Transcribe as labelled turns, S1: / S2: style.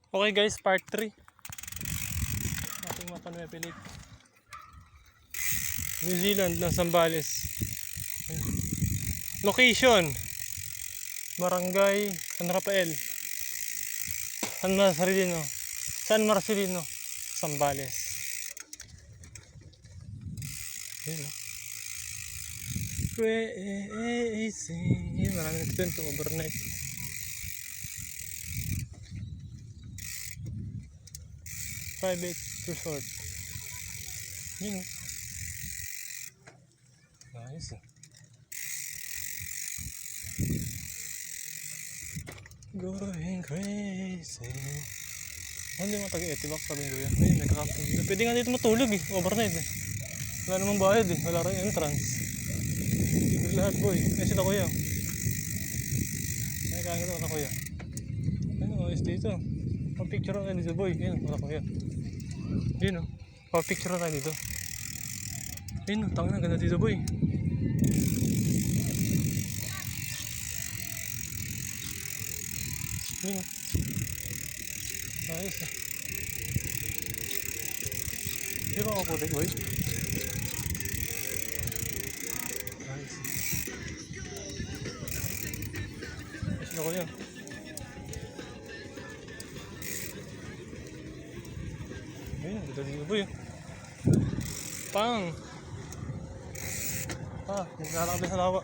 S1: Okay guys, part 3. Ating Mapa Lake. New Zealand ng Zambales. Location: Barangay San Rafael, San Marcelino, Zambales. Crazy. Maraming nagtento overnight. Private resort. Yun. Nice. Going crazy. Hindi mo taga-Etibac, sabi ko yan. Ayun, may kakamping dito. Pwede nga dito matulog eh, overnight eh. Wala namang bayad eh, wala rin entrance. Dito lahat boy. Eh sila kuya. Ay kaya ito, wala kuya. Ano, is dito. Pa-picture tayo dito boy. Ayun, wala kuya. Ayun o, pa-picture tayo dito. Ayun o, tanga na, ganda dito boy. Ayun o. Ayos ah. Di ba ako putik boy? Ayos. Ayos na kuya. Ayun, ganda dito boy. Pang! Naglalakad sa lawa.